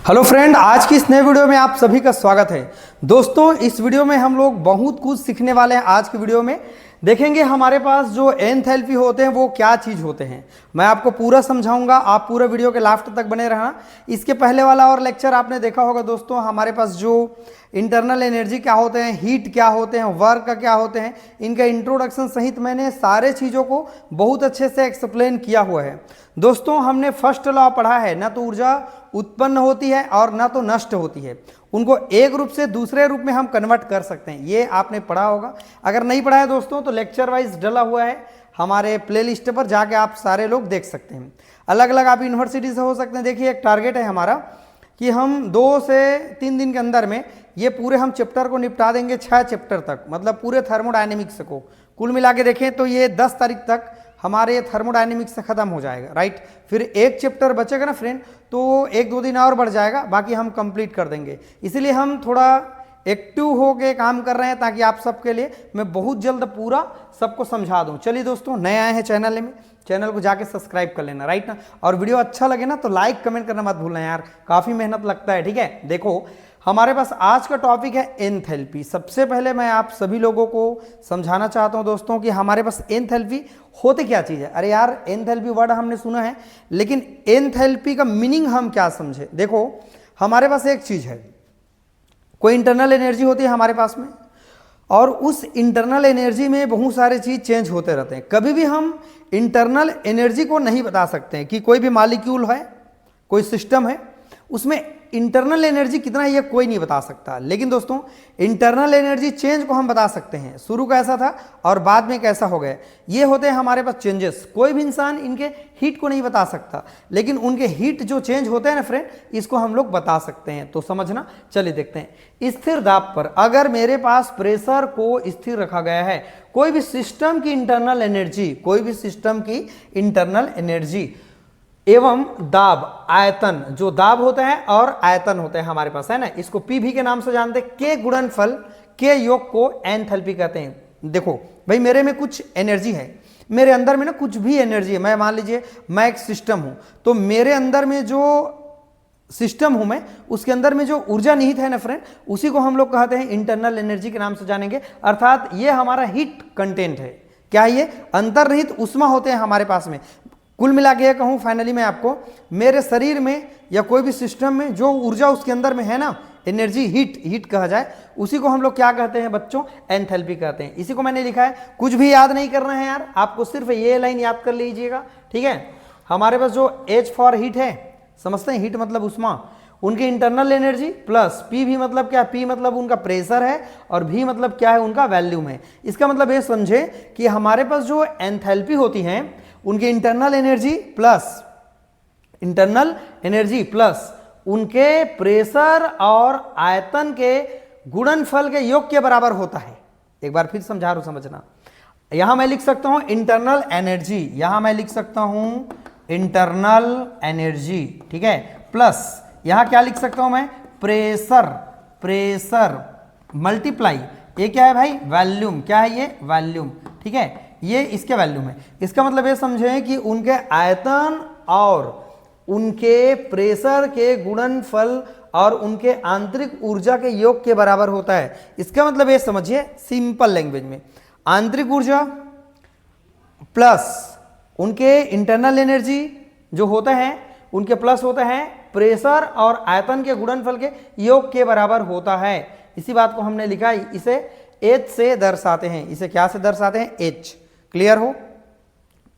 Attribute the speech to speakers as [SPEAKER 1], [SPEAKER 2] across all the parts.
[SPEAKER 1] Hello friend, आज की इस नए वीडियो में आप सभी का स्वागत है। दोस्तों, इस वीडियो में हम लोग बहुत कुछ सीखने वाले हैं। आज की वीडियो में देखेंगे हमारे पास जो एंथैल्पी होते हैं वो क्या चीज़ होते हैं। मैं आपको पूरा समझाऊंगा, आप पूरा वीडियो के लास्ट तक बने रहना। इसके पहले वाला और लेक्चर आपने देखा होगा दोस्तों, हमारे पास जो इंटरनल एनर्जी क्या होते हैं, हीट क्या होते हैं, वर्क का क्या होते हैं, इनका इंट्रोडक्शन सहित मैंने सारे चीज़ों को बहुत अच्छे से एक्सप्लेन किया हुआ है। दोस्तों, हमने फर्स्ट लॉ पढ़ा है, ना तो ऊर्जा उत्पन्न होती है और ना तो नष्ट होती है। उनको एक रूप से दूसरे रूप में हम कन्वर्ट कर सकते हैं, ये आपने पढ़ा होगा। अगर नहीं पढ़ा है दोस्तों तो लेक्चर वाइज डला हुआ है हमारे प्लेलिस्ट पर, जाके आप सारे लोग देख सकते हैं। अलग अलग आप यूनिवर्सिटी से हो सकते हैं। देखिए, एक टारगेट है हमारा कि हम 2 से 3 दिन के अंदर में ये पूरे हम चैप्टर को निपटा देंगे, 6 चैप्टर तक, मतलब पूरे थर्मोडायनेमिक्स को कुल मिला के देखें तो ये 10 तारीख तक हमारे थर्मोडायनेमिक्स से खत्म हो जाएगा, राइट। फिर एक चैप्टर बचेगा ना फ्रेंड, तो 1-2 दिन और बढ़ जाएगा, बाकी हम कंप्लीट कर देंगे। इसलिए हम थोड़ा एक्टिव हो के काम कर रहे हैं ताकि आप सबके लिए मैं बहुत जल्द पूरा सबको समझा दूं। चलिए दोस्तों, नए आए हैं चैनल में, चैनल को जाके सब्सक्राइब कर लेना, राइट ना। और वीडियो अच्छा लगे ना तो लाइक कमेंट करना मत भूलना यार, काफ़ी मेहनत लगता है, ठीक है। देखो, हमारे पास आज का टॉपिक है एंथैल्पी। सबसे पहले मैं आप सभी लोगों को समझाना चाहता हूं दोस्तों कि हमारे पास एंथैल्पी होते क्या चीज़ है। अरे यार, एंथैल्पी वर्ड हमने सुना है, लेकिन एंथैल्पी का मीनिंग हम क्या समझे। देखो, हमारे पास एक चीज़ है, कोई इंटरनल एनर्जी होती है हमारे पास में, और उस इंटरनल एनर्जी में बहुत सारे चीज़ चेंज होते रहते हैं। कभी भी हम इंटरनल एनर्जी को नहीं बता सकते हैं कि कोई भी मॉलिक्यूल है, कोई सिस्टम है, उसमें इंटरनल एनर्जी कितना है ये कोई नहीं बता सकता। लेकिन दोस्तों, इंटरनल एनर्जी चेंज को हम बता सकते हैं, शुरू कैसा था और बाद में कैसा हो गया। ये होते हैं हमारे पास चेंजेस। कोई भी इंसान इनके हीट को नहीं बता सकता, लेकिन उनके हीट जो चेंज होते हैं ना फ्रेंड, इसको हम लोग बता सकते हैं। तो समझना, चलिए देखते हैं। स्थिर दाब पर अगर मेरे पास प्रेशर को स्थिर रखा गया है, कोई भी सिस्टम की इंटरनल एनर्जी, कोई भी सिस्टम की इंटरनल एनर्जी एवं दाब, आयतन, जो दाब होता है और आयतन होते हैं हमारे पास, है ना, इसको पीवी के नाम से जानते हैं। के गुणनफल के योग को एंथैल्पी कहते हैं। देखो भाई, मेरे में कुछ एनर्जी है, मेरे अंदर में ना कुछ भी एनर्जी है। मैं मान लीजिए मैं एक सिस्टम हूं, तो मेरे अंदर में जो सिस्टम हूं मैं, उसके अंदर में जो ऊर्जा निहित है ना फ्रेंड, उसी को हम लोग कहते हैं इंटरनल एनर्जी के नाम से जानेंगे। अर्थात ये हमारा हीट कंटेंट है। क्या ये अंतर्निहित ऊष्मा होते हैं हमारे पास में। कुल मिला के कहूँ फाइनली मैं आपको, मेरे शरीर में या कोई भी सिस्टम में जो ऊर्जा उसके अंदर में है ना, एनर्जी, हीट कहा जाए, उसी को हम लोग क्या कहते हैं बच्चों, एंथैल्पी कहते हैं। इसी को मैंने लिखा है, कुछ भी याद नहीं करना है यार, आपको सिर्फ ये लाइन याद कर लीजिएगा, ठीक है। हमारे पास जो H फॉर हीट है, समझते हैं, हीट मतलब उष्मा, उनकी इंटरनल एनर्जी प्लस पी भी मतलब क्या, पी मतलब उनका प्रेशर है और भी मतलब क्या है, उनका वैल्यूम है। इसका मतलब ये समझे कि हमारे पास जो एंथैल्पी होती है, उनकी इंटरनल एनर्जी प्लस उनके प्रेशर और आयतन के गुणनफल के योग के बराबर होता है। एक बार फिर समझा रहा हूं, समझना। यहां मैं लिख सकता हूं इंटरनल एनर्जी, यहां मैं लिख सकता हूं इंटरनल एनर्जी, ठीक है, प्लस यहां क्या लिख सकता हूं मैं, प्रेशर मल्टीप्लाई, ये क्या है भाई, वॉल्यूम। क्या है ये, वॉल्यूम, ठीक है, ये इसके वैल्यूम है। इसका मतलब ये समझें कि उनके आयतन और उनके प्रेशर के गुणनफल और उनके आंतरिक ऊर्जा के योग के बराबर होता है। इसका मतलब ये समझिए सिंपल लैंग्वेज में, आंतरिक ऊर्जा प्लस उनके इंटरनल एनर्जी जो होते हैं, उनके प्लस होते हैं प्रेशर और आयतन के गुणनफल के योग के बराबर होता है। इसी बात को हमने लिखा है, इसे H से दर्शाते हैं। इसे क्या से दर्शाते हैं, H। क्लियर हो,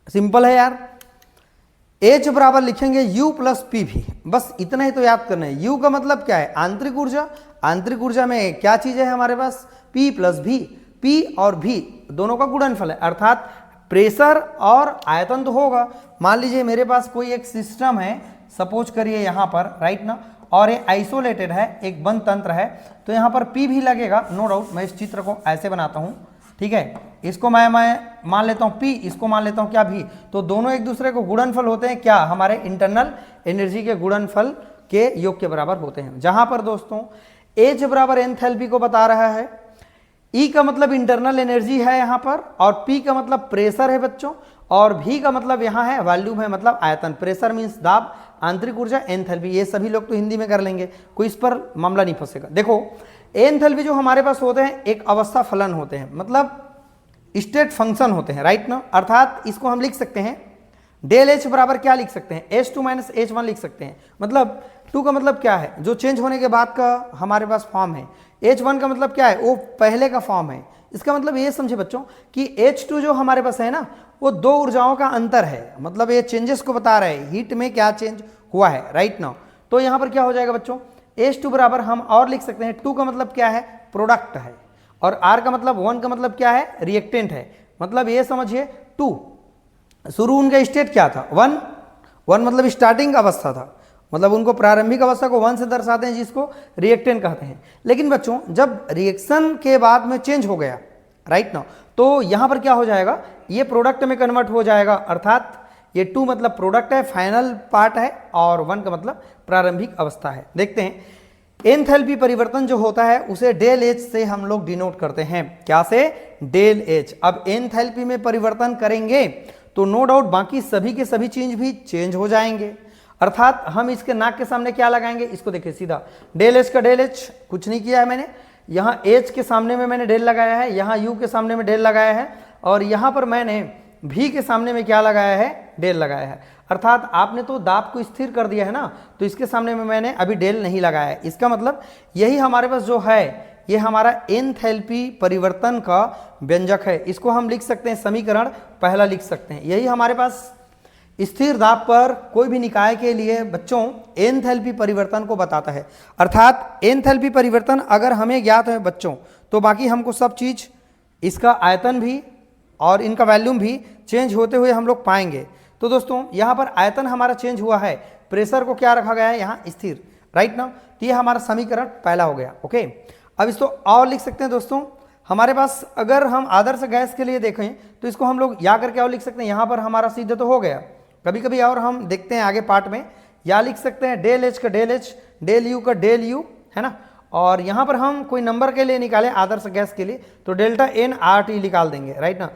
[SPEAKER 1] सिंपल है यार। H बराबर लिखेंगे U प्लस पी भी, बस इतना ही तो याद करना है। U का मतलब क्या है, आंतरिक ऊर्जा। आंतरिक ऊर्जा में क्या चीज है हमारे पास, P प्लस भी, P और V दोनों का गुणनफल है, अर्थात प्रेशर और आयतन तो होगा। मान लीजिए मेरे पास कोई एक सिस्टम है, सपोज करिए यहाँ पर, राइट ना, और ये आइसोलेटेड है, एक बंद तंत्र है, तो यहाँ पर P भी लगेगा, नो डाउट। मैं इस चित्र को ऐसे बनाता हूँ, ठीक है, इसको मैं मान लेता हूँ P, इसको मान लेता हूँ क्या, भी। तो दोनों एक दूसरे को गुणनफल होते हैं, क्या, हमारे इंटरनल एनर्जी के गुणनफल के योग के बराबर होते हैं। जहां पर दोस्तों H बराबर एंथैल्पी को बता रहा है, E का मतलब इंटरनल एनर्जी है यहाँ पर, और P का मतलब प्रेशर है बच्चों, और V का मतलब यहाँ है वॉल्यूम है, मतलब आयतन। प्रेशर मीन्स दाब, आंतरिक ऊर्जा एंथैल्पी, ये सभी लोग तो हिंदी में कर लेंगे, कोई इस पर मामला नहीं फंसेगा। देखो एंथैल्पी जो हमारे पास होते हैं एक अवस्था फलन होते हैं, मतलब स्टेट फंक्शन होते हैं, राइट ना। अर्थात इसको हम लिख सकते हैं डेल एच बराबर क्या लिख सकते हैं, H2 माइनस H1 लिख सकते हैं। मतलब 2 का मतलब क्या है, जो चेंज होने के बाद का हमारे पास फॉर्म है। H1 का मतलब क्या है, वो पहले का फॉर्म है। इसका मतलब ये समझे बच्चों कि H2 जो हमारे पास है ना, वो दो ऊर्जाओं का अंतर है, मतलब ये चेंजेस को बता रहे हैं, हीट में क्या चेंज हुआ है, राइट ना। तो यहाँ पर क्या हो जाएगा बच्चों, H2 बराबर हम और लिख सकते हैं, 2 का मतलब क्या है, प्रोडक्ट है, और R का मतलब 1 का मतलब क्या है, रिएक्टेंट है। मतलब ये समझिए 2 शुरू उनका स्टेट क्या था, 1 मतलब स्टार्टिंग अवस्था था, मतलब उनको प्रारंभिक अवस्था को 1 से दर्शाते हैं, जिसको रिएक्टेंट कहते हैं। लेकिन बच्चों जब रिएक्शन के बाद में चेंज हो गया, राइट ना, तो यहां पर क्या हो जाएगा, ये प्रोडक्ट में कन्वर्ट हो जाएगा। अर्थात ये 2 मतलब प्रोडक्ट है, फाइनल पार्ट है, और 1 का मतलब प्रारंभिक अवस्था है। देखते हैं एंथैल्पी परिवर्तन जो होता है उसे डेल एच से हम लोग डिनोट करते हैं, क्या से, डेल एच। अब एंथैल्पी में परिवर्तन करेंगे तो नो डाउट बाकी सभी के सभी चीज भी चेंज हो जाएंगे। अर्थात हम इसके नाक के सामने क्या लगाएंगे, इसको देखिए सीधा डेल एच का डेल एच, कुछ नहीं किया है मैंने, यहाँ एच के सामने में मैंने डेल लगाया है, यहाँ यू के सामने में डेल लगाया है, और यहाँ पर मैंने भी के सामने में क्या लगाया है, डेल लगाया है। अर्थात आपने तो दाब को स्थिर कर दिया है ना, तो इसके सामने में मैंने अभी डेल नहीं लगाया है। इसका मतलब यही हमारे पास जो है, ये हमारा एंथैल्पी परिवर्तन का व्यंजक है। इसको हम लिख सकते हैं, समीकरण पहला लिख सकते हैं। यही हमारे पास स्थिर दाब पर कोई भी निकाय के लिए बच्चों एंथैल्पी परिवर्तन को बताता है। अर्थात एंथैल्पी परिवर्तन अगर हमें ज्ञात है बच्चों, तो बाकी हमको सब चीज, इसका आयतन भी और इनका वैल्यूम भी चेंज होते हुए हम लोग पाएंगे। तो दोस्तों यहाँ पर आयतन हमारा चेंज हुआ है, प्रेशर को क्या रखा गया है यहाँ, स्थिर, राइट ना। तो ये हमारा समीकरण पहला हो गया। ओके, अब इसको और लिख सकते हैं दोस्तों, हमारे पास अगर हम आदर्श गैस के लिए देखें तो इसको हम लोग या करके और लिख सकते हैं, यहाँ पर हमारा सीधे तो हो गया, कभी कभी और हम देखते हैं आगे पार्ट में, या लिख सकते हैं डेल एच का डेल एच, डेल यू का डेल यू, है ना। और यहाँ पर हम कोई नंबर के लिए निकालें आदर्श गैस के लिए, तो डेल्टा एन आर टी निकाल देंगे, राइट ना।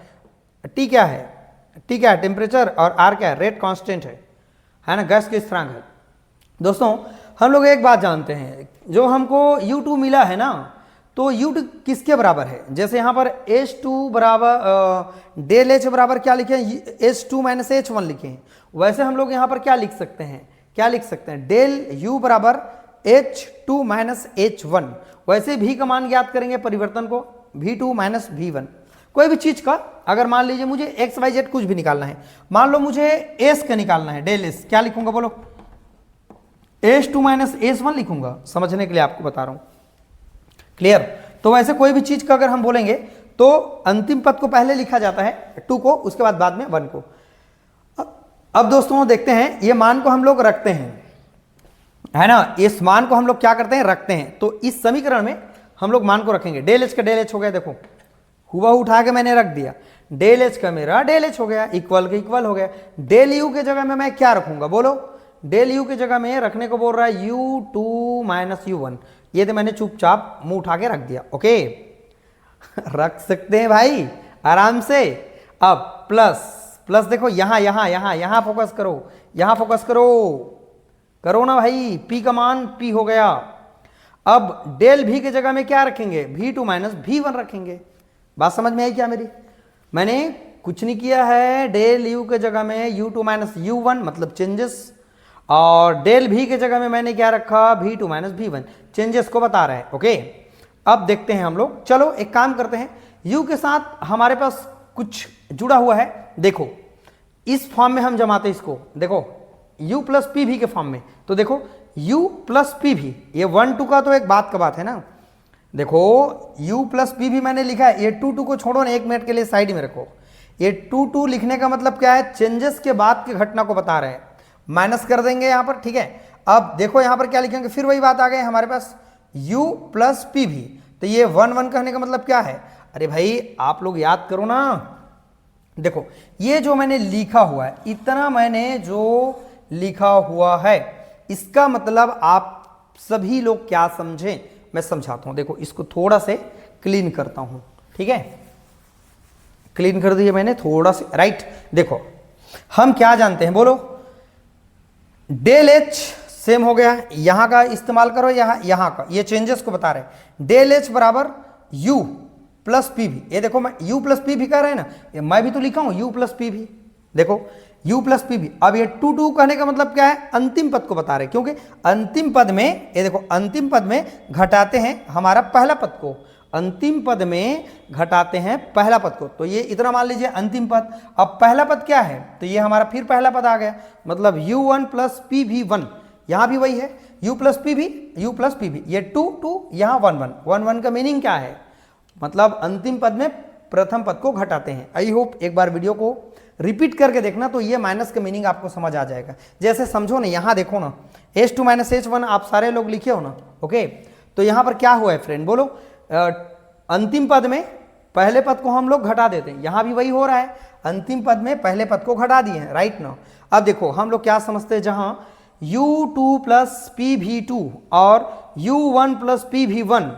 [SPEAKER 1] टी क्या है, टी क्या है, टेम्परेचर, और आर क्या है, रेट कांस्टेंट है ना, गैस के स्थिरांक है। दोस्तों हम लोग एक बात जानते हैं, जो हमको U2 मिला है ना, तो U2 किसके बराबर है, जैसे यहाँ पर H2 बराबर डेल एच बराबर क्या लिखे हैं, H2 माइनस H1 लिखे हैं, वैसे हम लोग यहाँ पर क्या लिख सकते हैं, क्या लिख सकते हैं, डेल U बराबर H2 माइनस H1। वैसे भी का मान ज्ञात करेंगे परिवर्तन को, V2 माइनस V1। कोई भी चीज का अगर मान लीजिए मुझे एक्स वाई जेड कुछ भी निकालना है, मान लो मुझे एस का निकालना है, डेल एस, क्या लिखूंगा बोलो, H2 माइनस H1 लिखूंगा, समझने के लिए आपको बता रहा हूं, क्लियर। तो वैसे कोई भी चीज का अगर हम बोलेंगे तो अंतिम पद को पहले लिखा जाता है 2 को, उसके बाद में 1 को। अब दोस्तों देखते हैं, ये मान को हम लोग रखते हैं, है ना, इस मान को हम लोग क्या करते हैं, रखते हैं। तो इस समीकरण में हम लोग मान को रखेंगे, डेल एच का डेल एच हो गया, देखो हुआ उठा के मैंने रख दिया, डेल एच का मेरा डेल एच हो गया, इक्वल का इक्वल हो गया। डेल यू के जगह में मैं क्या रखूंगा बोलो, डेल यू की जगह में रखने को बोल रहा है U2 माइनस U1, ये तो मैंने चुपचाप मुंह उठा के रख दिया। ओके रख सकते हैं भाई आराम से। अब प्लस प्लस देखो, यहां फोकस करो, यहां फोकस करो ना भाई, P का मान P हो गया। अब डेल V की जगह में क्या रखेंगे, V2 माइनस V1 रखेंगे। बात समझ में आई क्या मेरी, मैंने कुछ नहीं किया है, डेल U के जगह में U2 माइनस U1 मतलब चेंजेस, और डेल V के जगह में मैंने क्या रखा, V2 माइनस V1, चेंजेस को बता रहा है। ओके अब देखते हैं हम लोग, चलो एक काम करते हैं, U के साथ हमारे पास कुछ जुड़ा हुआ है, देखो इस फॉर्म में हम जमाते हैं इसको, देखो U प्लस पी भी के फॉर्म में, तो देखो U प्लस पी भी, ये 1-2 का तो एक बात का बात है ना, देखो U प्लस पी भी मैंने लिखा है, ये 2-2 को छोड़ो ना, 1 मिनट के लिए साइड में रखो, ये 2-2 लिखने का मतलब क्या है, चेंजेस के बाद की घटना को बता रहे हैं, माइनस कर देंगे यहां पर, ठीक है। अब देखो यहां पर क्या लिखेंगे, फिर वही बात आ गई हमारे पास, U प्लस पी भी, तो ये 1-1 कहने का मतलब क्या है, अरे भाई आप लोग याद करो ना, देखो ये जो मैंने लिखा हुआ है, इतना मैंने जो लिखा हुआ है, इसका मतलब आप सभी लोग क्या समझें, मैं समझाता हूं। देखो इसको थोड़ा से क्लीन करता हूं, ठीक है, क्लीन कर दिया मैंने थोड़ा से, राइट। देखो हम क्या जानते हैं बोलो, डेल एच सेम हो गया, यहां का इस्तेमाल करो, यहां का, ये चेंजेस को बता रहे हैं। डेल एच बराबर यू प्लस पी भी, ये देखो मैं यू प्लस पी भी कर रहे हैं ना, ये मैं भी तो लिखा हूं यू प्लस पी भी, देखो u प्लस पी भी। अब ये टू टू कहने का मतलब क्या है, अंतिम पद को बता रहे हैं, क्योंकि अंतिम पद में, ये देखो अंतिम पद में घटाते हैं हमारा पहला पद को, अंतिम पद में घटाते हैं पहला पद को, तो ये इतना मान लीजिए अंतिम पद। अब पहला पद क्या है, तो ये हमारा फिर पहला पद आ गया, मतलब u1 प्लस पी भी 1, यहां भी वही है u प्लस पी भी, u प्लस पी भी, ये 2 2, यहां 1 1 1 1 का मीनिंग क्या है, मतलब अंतिम पद में प्रथम पद को घटाते हैं। आई होप एक बार वीडियो को रिपीट करके देखना, तो ये माइनस का मीनिंग आपको समझ आ जाएगा। जैसे समझो ना, यहां देखो ना, h2 माइनस h1 आप सारे लोग लिखे हो ना, ओके। तो यहां पर क्या हुआ है फ्रेंड, बोलो, अंतिम पद में पहले पद को हम लोग घटा देते हैं, यहां भी वही हो रहा है, अंतिम पद में पहले पद को घटा दिए हैं, राइट ना। अब देखो हम लोग क्या समझते हैं, जहां u2 प्लस pv2 और u1 plus pv1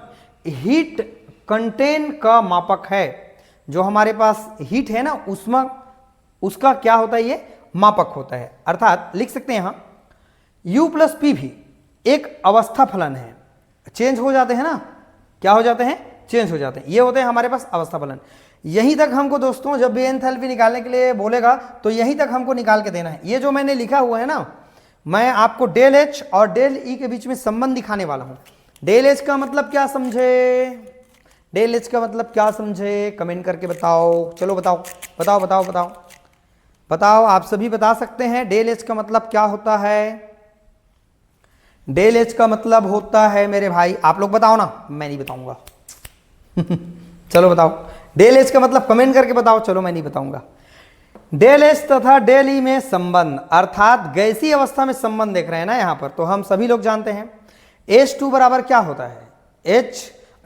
[SPEAKER 1] heat contain का मापक है, जो हमारे पास हीट है ना, उसमें उसका क्या होता है, ये मापक होता है। अर्थात लिख सकते हैं यहां u प्लस पी भी एक अवस्था फलन है, चेंज हो जाते हैं ना, क्या हो जाते हैं, चेंज हो जाते हैं, ये होते हैं हमारे पास अवस्था फलन। यहीं तक हमको दोस्तों, जब भी एंथैल्पी निकालने के लिए बोलेगा तो यहीं तक हमको निकाल के देना है। ये जो मैंने लिखा हुआ है ना, मैं आपको डेल एच और डेल ई के बीच में संबंध दिखाने वाला हूं। डेल एच का मतलब क्या समझे, डेल एच का मतलब क्या समझे, कमेंट करके बताओ, चलो बताओ बताओ बताओ बताओ बताओ, आप सभी बता सकते हैं डेल एच का मतलब क्या होता है। डेल एच का मतलब होता है मेरे भाई, आप लोग बताओ ना, मैं नहीं बताऊंगा चलो बताओ, डेल एच का मतलब कमेंट करके बताओ, चलो मैं नहीं बताऊंगा। डेल एच तथा डेल ई में संबंध, अर्थात गैसीय अवस्था में संबंध देख रहे हैं ना यहां पर, तो हम सभी लोग जानते हैं H2 बराबर क्या होता है,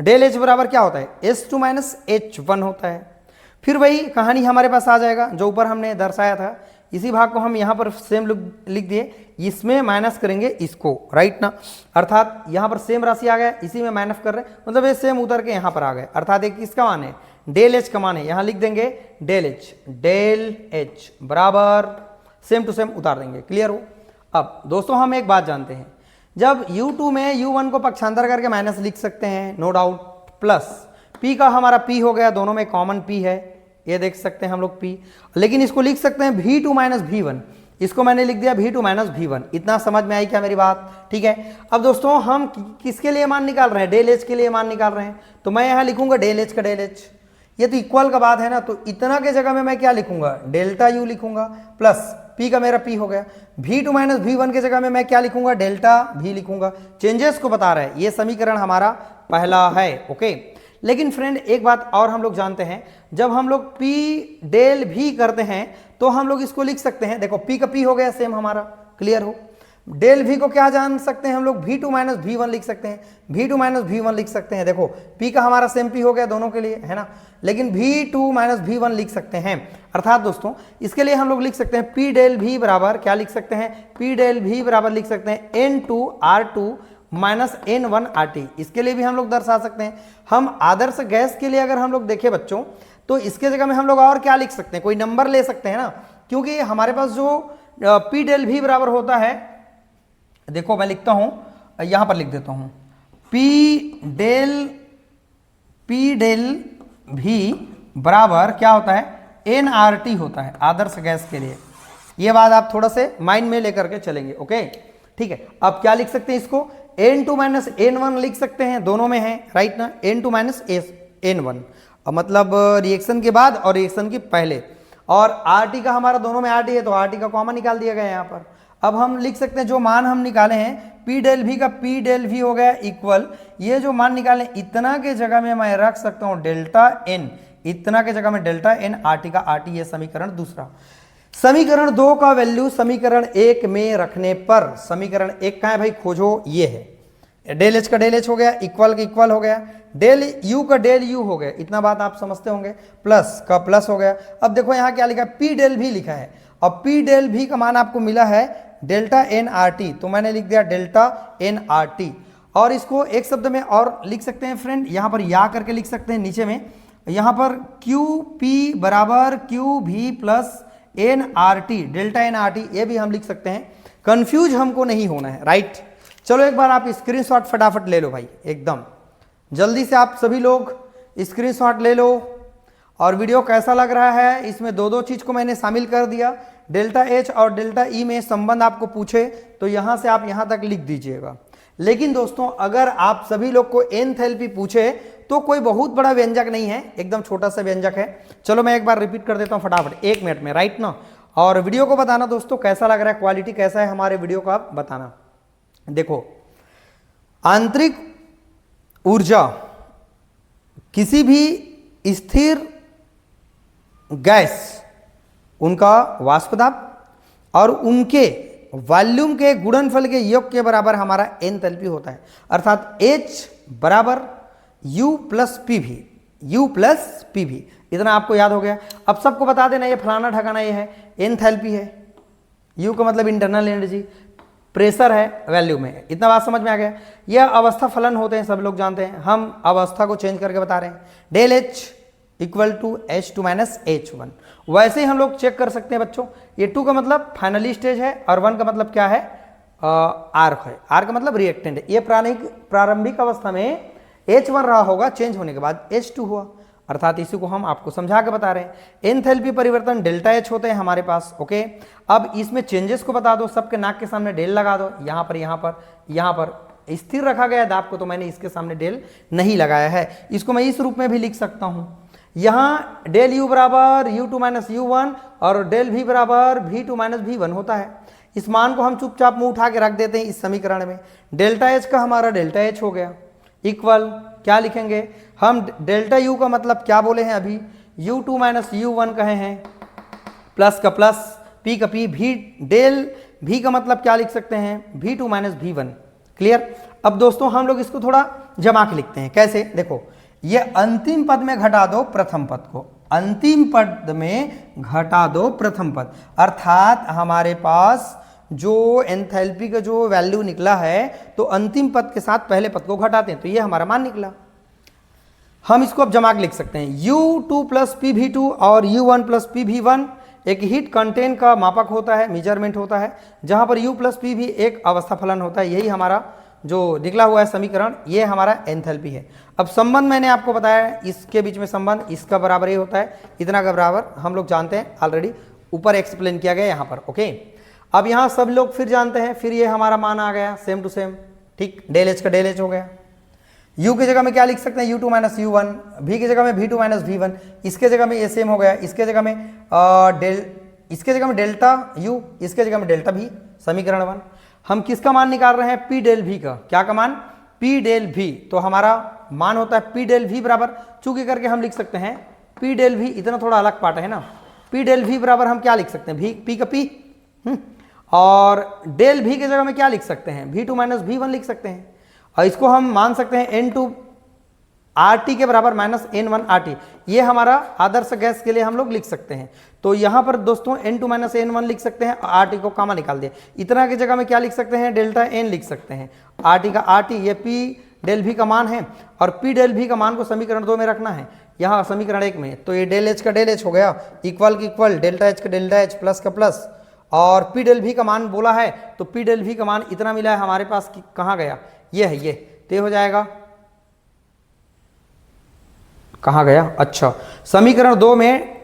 [SPEAKER 1] डेल एच बराबर क्या होता है, H2 माइनस H1 होता है। फिर वही कहानी हमारे पास आ जाएगा जो ऊपर हमने दर्शाया था, इसी भाग को हम यहाँ पर सेम लिख दिए, इसमें माइनस करेंगे इसको, राइट ना। अर्थात यहाँ पर सेम राशि आ गया, इसी में माइनस कर रहे हैं, मतलब ये सेम उतर के यहाँ पर आ गए, अर्थात एक किसका मान है, डेल एच का मान है, यहाँ लिख देंगे डेल एच बराबर सेम टू सेम उतार देंगे, क्लियर हो। अब दोस्तों हम एक बात जानते हैं, जब u2 में u1 को पक्षांतर करके माइनस लिख सकते हैं, नो डाउट, प्लस p का हमारा p हो गया, दोनों में कॉमन p है, ये देख सकते हैं हम लोग p, लेकिन इसको लिख सकते हैं v2 माइनस v1, इसको मैंने लिख दिया v2 माइनस v1। इतना समझ में आई क्या मेरी बात, ठीक है। अब दोस्तों हम किसके लिए मान निकाल रहे हैं, डेल एच के लिए मान निकाल रहे हैं, तो मैं यहाँ लिखूंगा डेल एच का डेल एच, ये तो इक्वल का बात है ना, तो इतना के जगह में मैं क्या लिखूंगा, डेल्टा यू लिखूंगा, प्लस p का मेरा p हो गया, v2 माइनस v1 के जगह में मैं क्या लिखूंगा, डेल्टा v लिखूंगा, चेंजेस को बता रहा है, ये समीकरण हमारा पहला है, ओके। लेकिन फ्रेंड एक बात और हम लोग जानते हैं, जब हम लोग p डेल v करते हैं तो हम लोग इसको लिख सकते हैं, देखो p का p हो गया सेम हमारा, क्लियर हो। डेल v को क्या जान सकते हैं हम लोग, v2 माइनस v1 लिख सकते हैं, v2 माइनस v1 लिख सकते हैं, देखो p का हमारा सेम p हो गया दोनों के लिए, है ना, लेकिन v2 माइनस v1 लिख सकते हैं। अर्थात दोस्तों इसके लिए हम लोग लिख सकते हैं p डेल v बराबर क्या लिख सकते हैं, p डेल v बराबर लिख सकते हैं n2 r2 minus n1 rt, इसके लिए भी हम लोग दर्शा सकते हैं। हम आदर्श गैस के लिए अगर हम लोग देखें बच्चों, तो इसके जगह में हम लोग और क्या लिख सकते हैं, कोई नंबर ले सकते हैं ना, क्योंकि हमारे पास जो p डेल v बराबर होता है, देखो मैं लिखता हूं, यहां पर लिख देता हूं, p डेल v बराबर क्या होता है, nRT होता है आदर्श गैस के लिए। ये बात आप थोड़ा से माइंड में लेकर के चलेंगे, ओके, ठीक है। अब क्या लिख सकते हैं इसको, n2 माइनस n1 लिख सकते हैं, दोनों में है, राइट ना, n2 माइनस n1, मतलब रिएक्शन के बाद और रिएक्शन के पहले, और RT का हमारा दोनों में RT है, तो RT का कॉमन निकाल दिया गया यहाँ पर। अब हम लिख सकते हैं जो मान हम निकाले हैं, p डेल v का p डेल v हो गया इक्वल, ये जो मान निकाले इतना के जगह में मैं रख सकता हूँ डेल्टा n, इतना के जगह में डेल्टा n RT का RT, ये समीकरण दूसरा। समीकरण 2 का वैल्यू समीकरण 1 में रखने पर, समीकरण 1 का है भाई खोजो, ये है, डेल एच का डेल एच हो गया, इक्वल का इक्वल हो गया, डेल यू का डेल यू हो गया, इतना बात आप समझते होंगे, प्लस का प्लस हो गया। अब देखो यहाँ क्या लिखा है, p डेल v लिखा है, और p डेल v का मान आपको मिला है डेल्टा एन आर टी, तो मैंने लिख दिया डेल्टा एन आर टी। और इसको एक शब्द में और लिख सकते हैं फ्रेंड, यहाँ पर या करके लिख सकते हैं नीचे में, यहाँ पर क्यू पी बराबर क्यू भी plus N R T, delta N R T, ये भी हम लिख सकते हैं। कंफ्यूज हमको नहीं होना है, राइट। चलो एक बार आप स्क्रीनशॉट फटाफट ले लो भाई, एकदम जल्दी से आप सभी लोग स्क्रीनशॉट ले लो। और वीडियो कैसा लग रहा है, इसमें दो चीज को मैंने शामिल कर दिया। डेल्टा एच और डेल्टा ई में संबंध आपको पूछे तो यहां से आप यहां तक लिख दीजिएगा। लेकिन दोस्तों अगर आप सभी लोग को एंथैल्पी पूछे तो कोई बहुत बड़ा व्यंजक नहीं है, एकदम छोटा सा व्यंजक है। चलो मैं एक बार रिपीट कर देता हूं फटाफट 1 मिनट में, राइट ना। और वीडियो को बताना दोस्तों कैसा लग रहा है, क्वालिटी कैसा है हमारे वीडियो का, आप बताना। देखो, आंतरिक ऊर्जा किसी भी स्थिर गैस, उनका वाष्प दाब और उनके वॉल्यूम के गुणनफल के योग के बराबर हमारा एंथैल्पी होता है। अर्थात H बराबर U प्लस पी भी, U प्लस पी भी, इतना आपको याद हो गया। अब सबको बता देना ये फलाना ठकाना ये है, एंथैल्पी है, U का मतलब इंटरनल एनर्जी, प्रेशर है वैल्यू में, इतना बात समझ में आ गया। यह अवस्था फलन होते हैं, सब लोग जानते हैं, हम अवस्था को चेंज करके बता रहे हैं। Del H equal to H2 minus H1। वैसे ही हम लोग चेक कर सकते हैं बच्चों, ये 2 का मतलब फाइनली स्टेज है और 1 का मतलब क्या है, आर्क है, आर्क का मतलब रिएक्टेंट है। ये प्रारंभिक अवस्था में H1 रहा होगा, चेंज होने के बाद H2 हुआ, अर्थात इसी को हम आपको समझा के बता रहे हैं। एंथैल्पी परिवर्तन डेल्टा H होते हैं हमारे पास, ओके। अब इसमें चेंजेस को बता दो, सबके नाक के सामने डेल लगा दो, यहाँ पर यहाँ पर यहाँ पर स्थिर रखा गया दाब को, तो मैंने इसके सामने डेल नहीं लगाया है। इसको मैं इस रूप में भी लिख सकता हूँ, यहाँ डेल U बराबर U2 माइनस U1 और डेल V बराबर V2 माइनस V1 होता है। इस मान को हम चुपचाप मुंह उठा के रख देते हैं इस समीकरण में। डेल्टा H का हमारा डेल्टा H हो गया, इक्वल क्या लिखेंगे हम, डेल्टा U का मतलब क्या बोले हैं अभी, U2 माइनस U1 कहे हैं, प्लस का प्लस, P का P, V डेल V का मतलब क्या लिख सकते हैं, V2 माइनस V1। क्लियर। अब दोस्तों हम लोग इसको थोड़ा जमा के लिखते हैं, कैसे, देखो, ये अंतिम पद में घटा दो प्रथम पद को, अंतिम पद में घटा दो प्रथम पद, अर्थात हमारे पास जो एंथैल्पी का जो वैल्यू निकला है तो अंतिम पद के साथ पहले पद को घटाते हैं, तो ये हमारा मान निकला। हम इसको अब जमा के लिख सकते हैं, U2 प्लस PV2 और U1 प्लस PV1 एक हीट कंटेंट का मापक होता है, मेजरमेंट होता है, जहां पर U प्लस P भी एक अवस्था फलन होता है। यही हमारा जो निकला हुआ है समीकरण, ये हमारा एंथैल्पी है। अब संबंध मैंने आपको बताया, इसके बीच में संबंध इसका बराबर ही होता है, इतना का बराबर हम लोग जानते हैं, ऑलरेडी ऊपर एक्सप्लेन किया गया यहाँ पर, ओके। अब यहाँ सब लोग फिर जानते हैं, फिर ये हमारा मान आ गया सेम टू सेम, ठीक। डेल H का डेल H हो गया। U की जगह में क्या लिख सकते हैं, U2 माइनस U1, V की जगह में V2 माइनस V1, इसके जगह में ये सेम हो गया, इसके जगह में इसके जगह में डेल्टा U, इसके जगह में डेल्टा V, समीकरण 1। हम किसका मान निकाल रहे हैं, P डेल V का, क्या का मान, P डेल V, तो हमारा मान होता है P डेल V बराबर, चूंकि करके हम लिख सकते हैं P डेल V, इतना थोड़ा अलग पार्ट है ना, P डेल V बराबर हम क्या लिख सकते हैं, P का P, और डेल V की जगह में क्या लिख सकते हैं, V2 माइनस V1 लिख सकते हैं, और इसको हम मान सकते हैं N2 RT के बराबर माइनस N1 RT, ये हमारा आदर्श गैस के लिए हम लोग लिख सकते हैं। तो यहाँ पर दोस्तों N2 माइनस N1 लिख सकते हैं, RT को कामा निकाल दिया, इतना की जगह में क्या लिख सकते हैं, डेल्टा N लिख सकते हैं, RT का RT, ये P डेल V का मान है, और P डेल V का मान को समीकरण 2 में रखना है, यहाँ समीकरण 1 में, तो ये डेल H का डेल H हो गया, इक्वल की इक्वल, डेल्टा H का डेल्टा H, प्लस का प्लस, और P डेल V का मान बोला है, तो P डेल V का मान इतना मिला है हमारे पास, कि कहाँ गया, ये है, ये तय हो जाएगा, कहाँ गया, अच्छा, समीकरण 2 में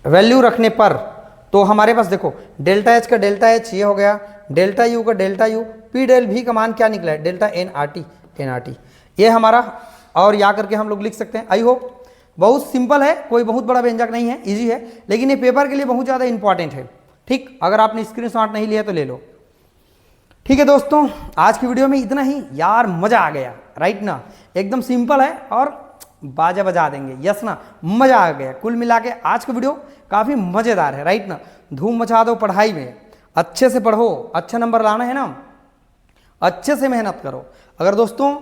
[SPEAKER 1] वैल्यू रखने पर तो हमारे पास देखो डेल्टा H का डेल्टा H ये हो गया, डेल्टा U का delta U, P del V का मान क्या निकला है, डेल्टा NRT, ये हमारा, और या करके हम लोग लिख सकते हैं। आई होप बहुत सिंपल है, कोई बहुत बड़ा व्यंजक नहीं है, इजी है, लेकिन ये पेपर के लिए बहुत ज़्यादा इंपॉर्टेंट है, ठीक। अगर आपने स्क्रीनशॉट नहीं लिया तो ले लो, ठीक है दोस्तों। आज की वीडियो में इतना ही, यार मजा आ गया, राइट ना, एकदम सिंपल है और बाजा बजा देंगे, यस ना, मजा आ गया। कुल मिला के आज का वीडियो काफ़ी मज़ेदार है, राइट ना। धूम मचा दो पढ़ाई में, अच्छे से पढ़ो, अच्छा नंबर लाना है ना, अच्छे से मेहनत करो। अगर दोस्तों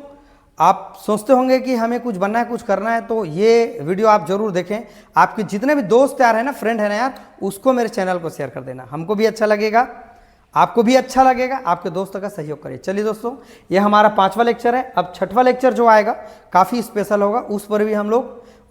[SPEAKER 1] आप सोचते होंगे कि हमें कुछ बनना है, कुछ करना है, तो ये वीडियो आप जरूर देखें। आपके जितने भी दोस्त यार है ना, फ्रेंड है ना यार, उसको मेरे चैनल को शेयर कर देना, हमको भी अच्छा लगेगा, आपको भी अच्छा लगेगा, आपके दोस्तों का सहयोग करिए। चलिए दोस्तों, ये हमारा 5वां लेक्चर है। अब 6वां लेक्चर जो आएगा काफ़ी स्पेशल होगा, उस पर भी हम लोग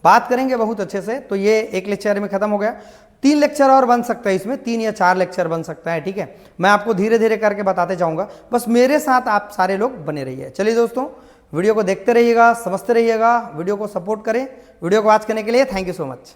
[SPEAKER 1] बात करेंगे बहुत अच्छे से। तो ये एक लेक्चर में ख़त्म हो गया, 3 लेक्चर और बन सकता है, इसमें 3 या 4 लेक्चर बन सकता है। ठीक है, मैं आपको धीरे धीरे करके बताते जाऊंगा, बस मेरे साथ आप सारे लोग बने रहिए। चलिए दोस्तों, वीडियो को देखते रहिएगा, समझते रहिएगा, वीडियो को सपोर्ट करें। वीडियो को वॉच करने के लिए थैंक यू सो मच।